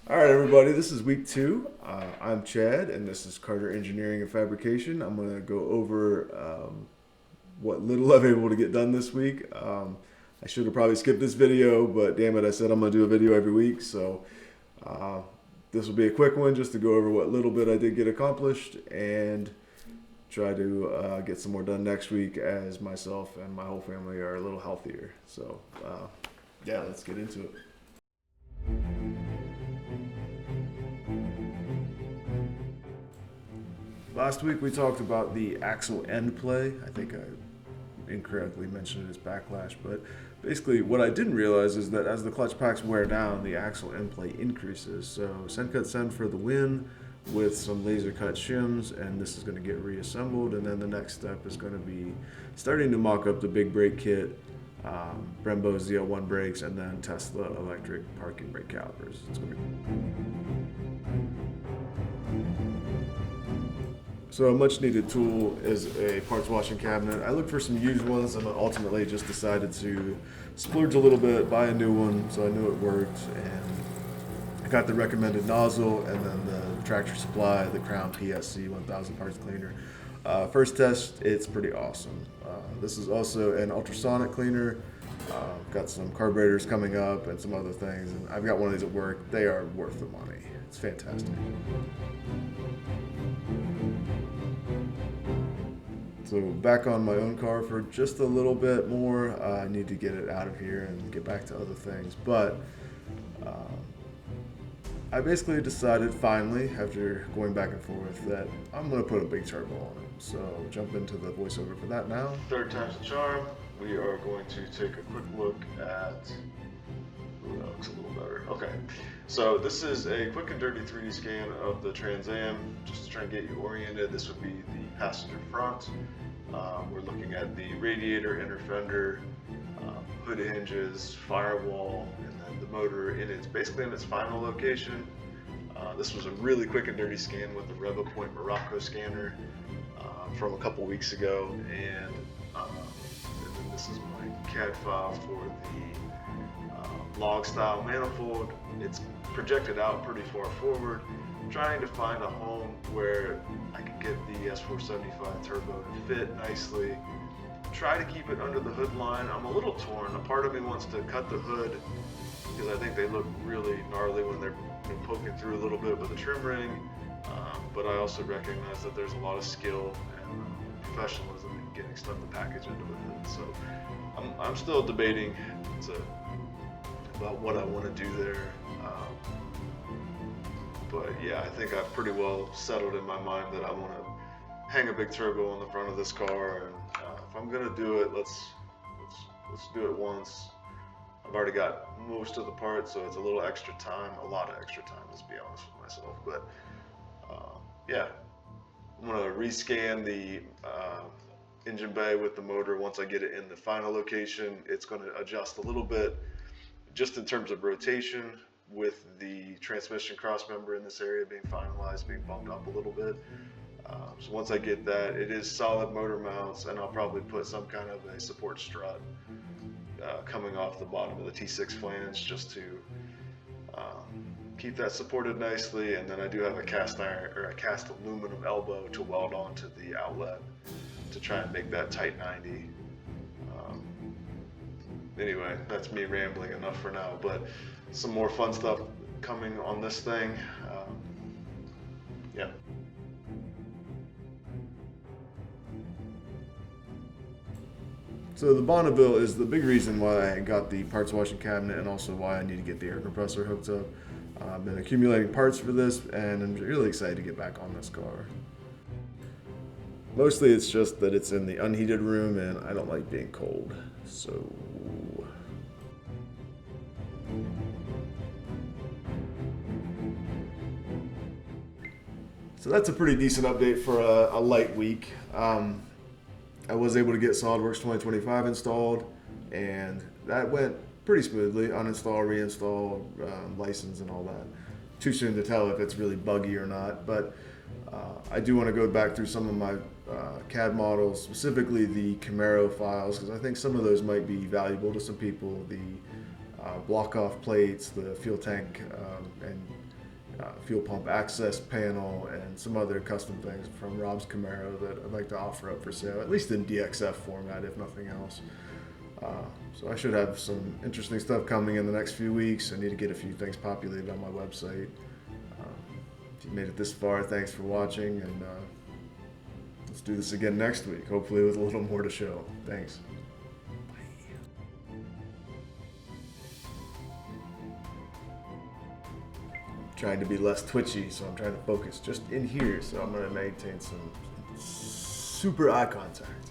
All right, everybody, this is week two. I'm Chad, and this is Carter Engineering and Fabrication. I'm going to go over what little I'm able to get done this week. I should have probably skipped this video, but damn it, I said I'm going to do a video every week. So uh, this will be a quick one just to go over what little bit I did get accomplished and try to get some more done next week as myself and my whole family are a little healthier. So, yeah, let's get into it. Last week we talked about the axle end play. I think I incorrectly mentioned it as backlash, but basically what I didn't realize is that as the clutch packs wear down, the axle end play increases. So send cut send for the win with some laser cut shims, and this is going to get reassembled. And then the next step is going to be starting to mock up the big brake kit, Brembo ZL1 brakes, and then Tesla electric parking brake calipers. It's going to So a much needed tool is a parts washing cabinet. I looked for some used ones and ultimately just decided to splurge a little bit, buy a new one, so I knew it worked. And I got the recommended nozzle and then the Tractor Supply, the Crown PSC 1000 parts cleaner. First test, it's pretty awesome. This is also an ultrasonic cleaner. Got some carburetors coming up and some other things, and I've got one of these at work. They are worth the money. It's fantastic. So back on my own car for just a little bit more. I need to get it out of here and get back to other things. But I basically decided finally, after going back and forth, that I'm going to put a big turbo on it. So jump into the voiceover for that now. Third time's the charm. We are going to take a quick look at... Ooh, that looks a little better. Okay, so this is a quick and dirty 3D scan of the Trans Am, just to try and get you oriented. This would be the passenger front. We're looking at the radiator, inner fender, hood hinges, firewall, and then the motor basically in its final location. This was a really quick and dirty scan with the RevoPoint Morocco scanner from a couple weeks ago, and then this is my CAD file for the log style manifold. It's projected out pretty far forward. I'm trying to find a home where I can get the S475 turbo to fit nicely. Try to keep it under the hood line. I'm a little torn. A part of me wants to cut the hood because I think they look really gnarly when they're poking through a little bit with a trim ring. But I also recognize that there's a lot of skill and professionalism in getting stuff to package into a hood. So I'm still debating about what I want to do there. But yeah, I think I've pretty well settled in my mind that I want to hang a big turbo on the front of this car, and if I'm gonna do it, let's do it once. I've already got most of the parts, so it's a little extra time, a lot of extra time, let's be honest with myself. But yeah, I'm gonna rescan the engine bay with the motor. Once I get it in the final location, it's gonna adjust a little bit just in terms of rotation, with the transmission cross member in this area being finalized, being bumped up a little bit. So once I get that, it is solid motor mounts, and I'll probably put some kind of a support strut coming off the bottom of the T6 flange just to keep that supported nicely. And then I do have a cast iron or a cast aluminum elbow to weld onto the outlet to try and make that tight 90. Anyway, that's me rambling enough for now, but some more fun stuff coming on this thing. Yeah. So the Bonneville is the big reason why I got the parts washing cabinet, and also why I need to get the air compressor hooked up. I've been accumulating parts for this, and I'm really excited to get back on this car. Mostly it's just that it's in the unheated room, and I don't like being cold. So that's a pretty decent update for a light week. I was able to get SolidWorks 2025 installed, and that went pretty smoothly. Uninstall, reinstall, license, and all that. Too soon to tell if it's really buggy or not, but I do want to go back through some of my CAD models, specifically the Camaro files, because I think some of those might be valuable to some people. The block-off plates, the fuel tank, and fuel pump access panel, and some other custom things from Rob's Camaro that I'd like to offer up for sale, at least in DXF format, if nothing else. So I should have some interesting stuff coming in the next few weeks. I need to get a few things populated on my website. If you made it this far, thanks for watching, and let's do this again next week, hopefully with a little more to show. Thanks. Trying to be less twitchy, so I'm trying to focus just in here, so I'm going to maintain some super eye contact.